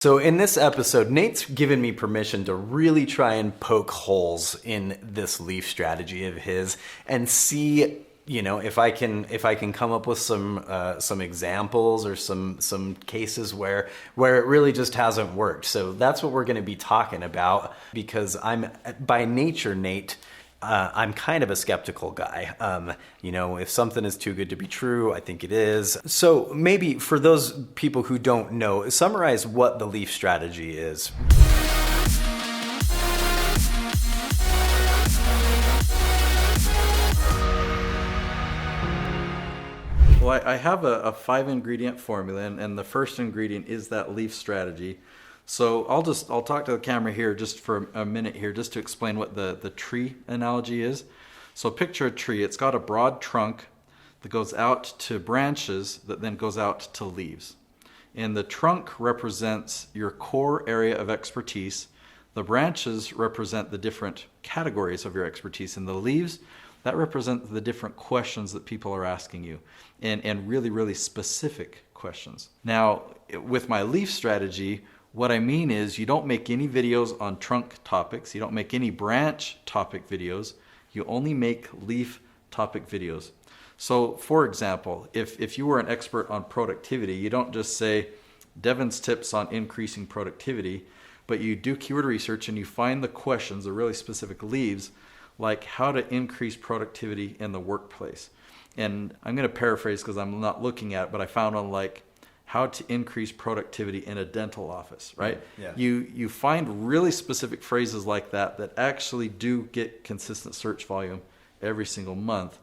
So in this episode, Nate's given me permission to really try and poke holes in this leaf strategy of his and see, if I can come up with some examples or some cases where it really just hasn't worked. So that's what we're going to be talking about, because I'm by nature, Nate, I'm kind of a skeptical guy. If something is too good to be true, I think it is. So maybe for those people who don't know, summarize what the leaf strategy is. Well, I have a 5-ingredient formula, and the first ingredient is that leaf strategy. So I'll talk to the camera here just for a minute here, just to explain what the tree analogy is. So picture a tree. It's got a broad trunk that goes out to branches that then goes out to leaves. And the trunk represents your core area of expertise. The branches represent the different categories of your expertise. And the leaves, that represent the different questions that people are asking you, and really, really specific questions. Now, with my leaf strategy, what I mean is you don't make any videos on trunk topics. You don't make any branch topic videos. You only make leaf topic videos. So for example, if you were an expert on productivity, you don't just say Devin's tips on increasing productivity, but you do keyword research and you find the questions, the really specific leaves, like how to increase productivity in the workplace. And I'm going to paraphrase because I'm not looking at it, but I found on like how to increase productivity in a dental office, right? Yeah. You find really specific phrases like that actually do get consistent search volume every single month.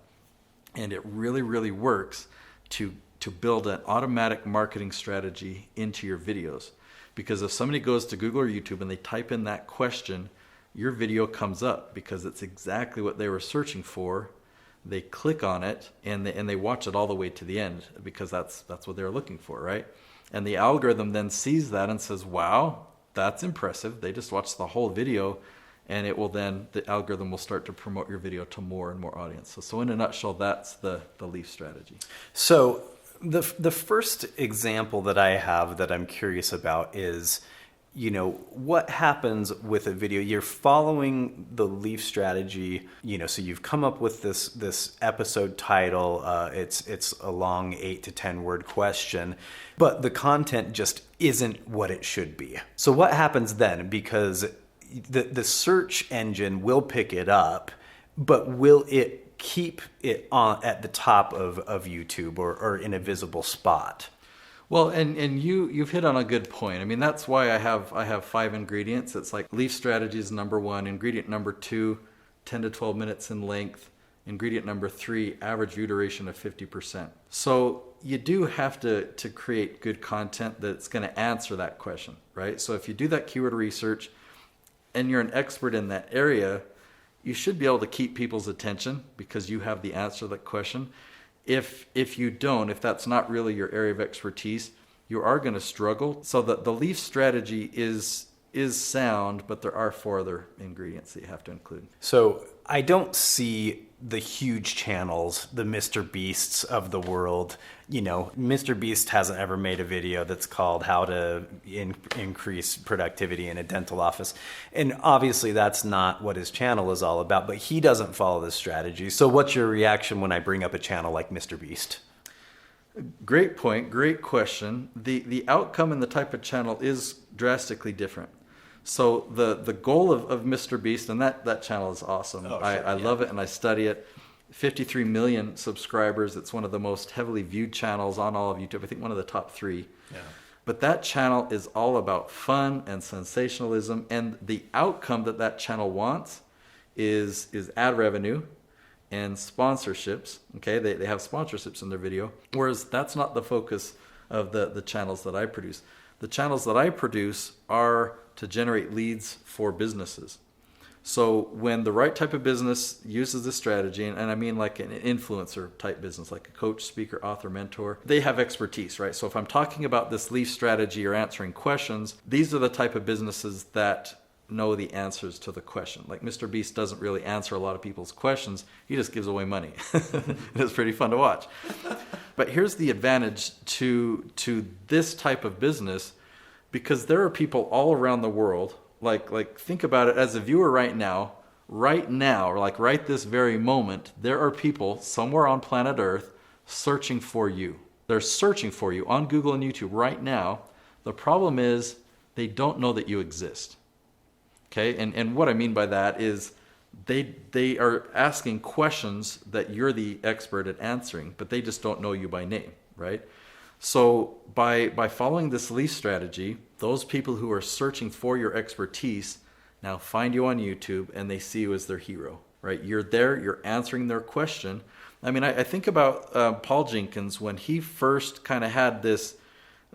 And it really, really works to build an automatic marketing strategy into your videos. Because if somebody goes to Google or YouTube and they type in that question, your video comes up because it's exactly what they were searching for. They click on it and they watch it all the way to the end because that's what they're looking for, right? And the algorithm then sees that and says, wow, that's impressive. They just watched the whole video, and the algorithm will start to promote your video to more and more audience. So in a nutshell, that's the leaf strategy. So the first example that I have that I'm curious about is, what happens with a video? You're following the leaf strategy, so you've come up with this episode title. It's a long 8 to 10 word question, but the content just isn't what it should be. So what happens then? Because the search engine will pick it up, but will it keep it on at the top of YouTube or in a visible spot? Well, and you've hit on a good point. I mean, that's why I have 5 ingredients. It's like leaf strategy is number 1, ingredient number 2, 10 to 12 minutes in length, ingredient number 3, average view duration of 50%. So you do have to create good content that's going to answer that question, right? So if you do that keyword research and you're an expert in that area, you should be able to keep people's attention because you have the answer to that question. If you don't, if that's not really your area of expertise, you are going to struggle. So the leaf strategy is sound, but there are 4 other ingredients that you have to include. So I don't see the huge channels, the Mr. Beasts of the world. Mr. Beast hasn't ever made a video that's called how to increase productivity in a dental office. And obviously that's not what his channel is all about, but he doesn't follow this strategy. So what's your reaction when I bring up a channel like Mr. Beast? Great point, great question. The outcome and the type of channel is drastically different. So the goal of Mr. Beast, and that channel is awesome. Oh, sure, I love it and I study it. 53 million subscribers. It's one of the most heavily viewed channels on all of YouTube. I think one of the top 3. Yeah. But that channel is all about fun and sensationalism. And the outcome that channel wants is ad revenue and sponsorships. Okay, they have sponsorships in their video. Whereas that's not the focus of the channels that I produce. The channels that I produce are to generate leads for businesses. So when the right type of business uses this strategy, and I mean like an influencer type business, like a coach, speaker, author, mentor, they have expertise, right? So if I'm talking about this leaf strategy or answering questions, these are the type of businesses that know the answers to the question. Like Mr. Beast doesn't really answer a lot of people's questions. He just gives away money. It's pretty fun to watch. But here's the advantage to this type of business. because there are people all around the world. Like think about it as a viewer right now, or like right this very moment, there are people somewhere on planet Earth searching for you. They're searching for you on Google and YouTube right now. The problem is they don't know that you exist. Okay, and what I mean by that is they are asking questions that you're the expert at answering, but they just don't know you by name, right? So by following this leaf strategy, those people who are searching for your expertise now find you on YouTube and they see you as their hero, right? You're there, you're answering their question. I mean, I think about Paul Jenkins when he first kind of had this,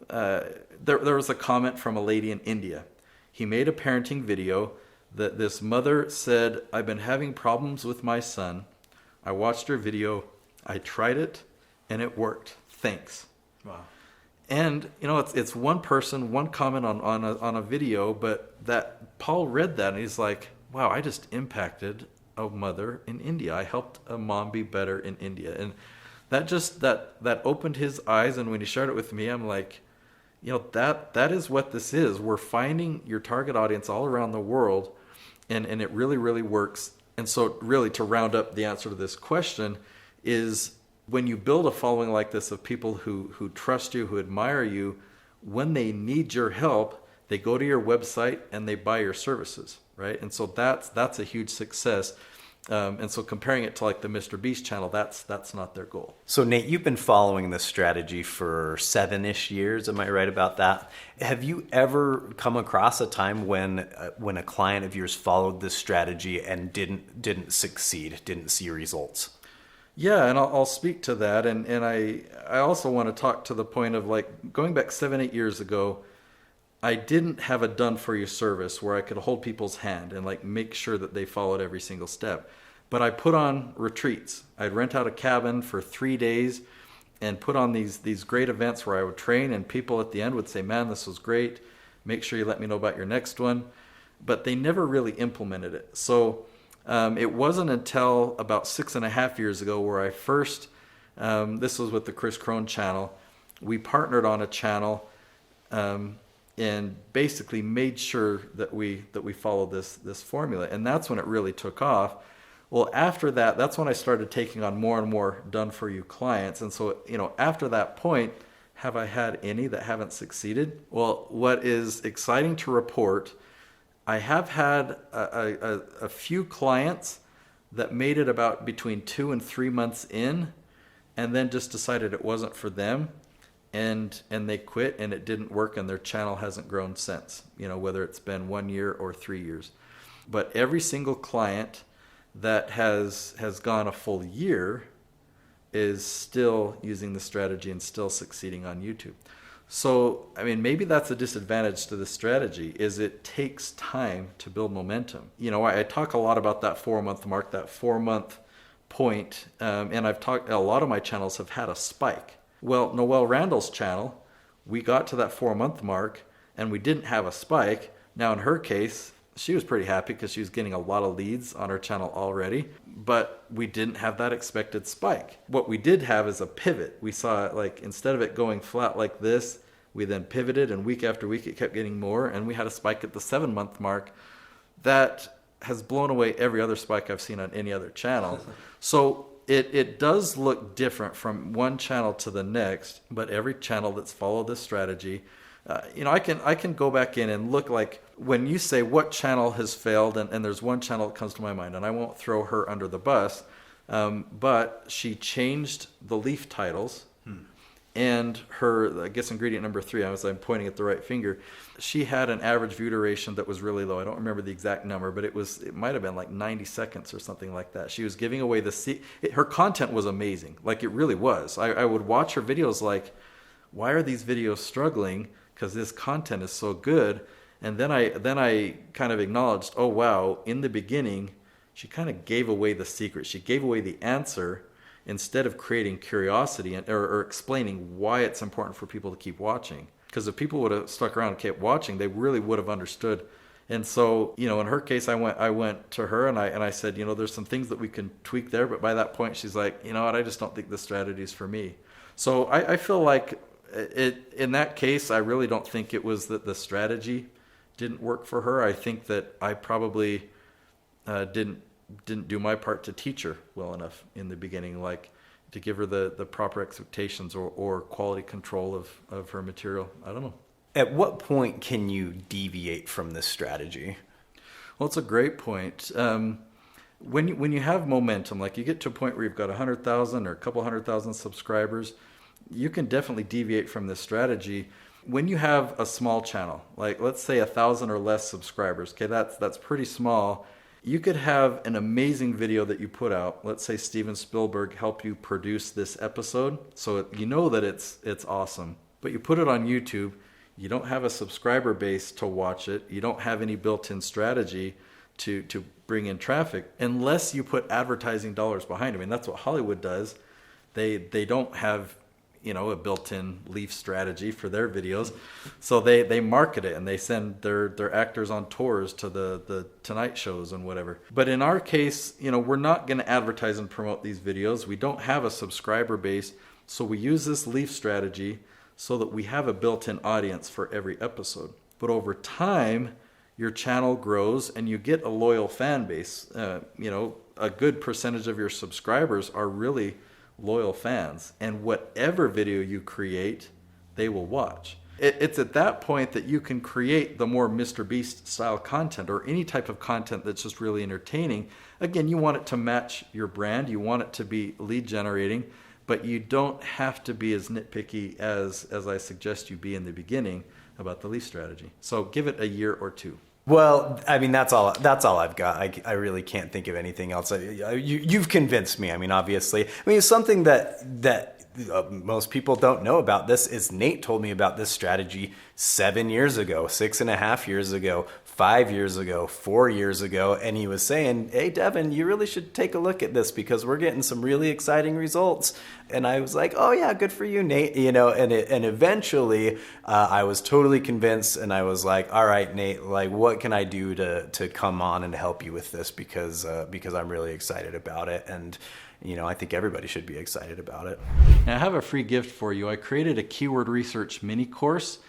there was a comment from a lady in India. He made a parenting video that this mother said, "I've been having problems with my son. I watched her video, I tried it, and it worked. Thanks." Wow. And it's one person, one comment on a video, but that Paul read that and he's like, "Wow, I just impacted a mother in India. I helped a mom be better in India." And that just that opened his eyes. And when he shared it with me, I'm like, that is what this is. We're finding your target audience all around the world, and it really, really works. And so really, to round up the answer to this question is, when you build a following like this of people who trust you, who admire you, when they need your help, they go to your website and they buy your services, right? And so that's a huge success. And so comparing it to like the Mr. Beast channel, that's not their goal. So Nate, you've been following this strategy for 7-ish years. Am I right about that? Have you ever come across a time when a client of yours followed this strategy and didn't succeed, didn't see results? Yeah, and I'll speak to that. And I also want to talk to the point of like going back 7-8 years ago, I didn't have a done for you service where I could hold people's hand and like make sure that they followed every single step. But I put on retreats. I'd rent out a cabin for 3 days and put on these great events where I would train, and people at the end would say, "Man, this was great. Make sure you let me know about your next one." But they never really implemented it. So it wasn't until about 6.5 years ago where I first, this was with the Chris Crone channel, we partnered on a channel and basically made sure that we followed this formula. And that's when it really took off. Well, after that, that's when I started taking on more and more done-for-you clients. And so, after that point, have I had any that haven't succeeded? Well, what is exciting to report, I have had a few clients that made it about between 2 and 3 months in, and then just decided it wasn't for them, and they quit, and it didn't work, and their channel hasn't grown since, whether it's been 1 year or 3 years. But every single client that has gone a full year is still using the strategy and still succeeding on YouTube. So, I mean, maybe that's a disadvantage to this strategy, is it takes time to build momentum. I talk a lot about that 4-month mark, that 4-month point, and a lot of my channels have had a spike. Well, Noelle Randall's channel, we got to that 4-month mark and we didn't have a spike. Now in her case, she was pretty happy because she was getting a lot of leads on her channel already, but we didn't have that expected spike. What we did have is a pivot. We saw instead of it going flat like this, we then pivoted, and week after week it kept getting more, and we had a spike at the 7-month mark that has blown away every other spike I've seen on any other channel. So it does look different from one channel to the next, but every channel that's followed this strategy, I can go back in and look, like when you say what channel has failed, and there's one channel that comes to my mind, and I won't throw her under the bus, but she changed the leaf titles. And her, I guess ingredient number 3, I'm pointing at the right finger, she had an average view duration that was really low. I don't remember the exact number, but it might have been like 90 seconds or something like that. She was giving away her content was amazing. Like, it really was. I would watch her videos like, why are these videos struggling? Because this content is so good. And then I kind of acknowledged, oh wow, in the beginning, she kind of gave away the secret. She gave away the answer, instead of creating curiosity or explaining why it's important for people to keep watching. Because if people would have stuck around and kept watching, they really would have understood. And so, in her case, I went to her and I said, there's some things that we can tweak there. But by that point, she's like, I just don't think this strategy is for me. So I feel like In that case, I really don't think it was that the strategy didn't work for her. I think that I probably didn't do my part to teach her well enough in the beginning, like to give her the proper expectations or quality control of her material. I don't know. At what point can you deviate from this strategy? Well, it's a great point. When you have momentum, like you get to a point where you've got 100,000 or a couple 100,000 subscribers, you can definitely deviate from this strategy. When you have a small channel, like let's say 1,000 or less subscribers, okay, that's pretty small. You could have an amazing video that you put out. Let's say Steven Spielberg helped you produce this episode, so you know that it's awesome. But you put it on YouTube, you don't have a subscriber base to watch it, you don't have any built-in strategy to bring in traffic, unless you put advertising dollars behind it. I mean, that's what Hollywood does. They don't have, you know, a built-in Leaf strategy for their videos, so they market it and they send their actors on tours to the Tonight shows and whatever. But in our case, you know, we're not going to advertise and promote these videos. We don't have a subscriber base, so we use this Leaf strategy so that we have a built-in audience for every episode. But over time, your channel grows and you get a loyal fan base. You know, a good percentage of your subscribers are really loyal fans, and whatever video you create, they will watch. It's at that point that you can create the more Mr. Beast style content or any type of content that's just really entertaining. Again, you want it to match your brand, you want it to be lead generating, but you don't have to be as nitpicky as I suggest you be in the beginning about the Leaf strategy. So give it a year or two. Well, I mean, that's all I've got. I really can't think of anything else. You've convinced me. I mean, obviously. I mean, it's something that most people don't know about this is Nate told me about this strategy 7 years ago, 6.5 years ago, 5 years ago, 4 years ago. And he was saying, hey, Devin, you really should take a look at this because we're getting some really exciting results. And I was like, oh yeah, good for you, Nate. You know, and eventually I was totally convinced and I was like, all right, Nate, like what can I do to come on and help you with this? Because I'm really excited about it. And you know, I think everybody should be excited about it. Now, I have a free gift for you. I created a keyword research mini course.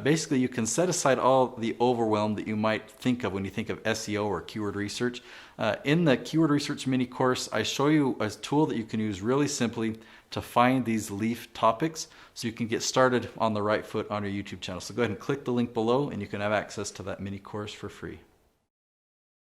Basically, you can set aside all the overwhelm that you might think of when you think of SEO or keyword research. In the keyword research mini course, I show you a tool that you can use really simply to find these Leaf topics so you can get started on the right foot on your YouTube channel. So go ahead and click the link below and you can have access to that mini course for free.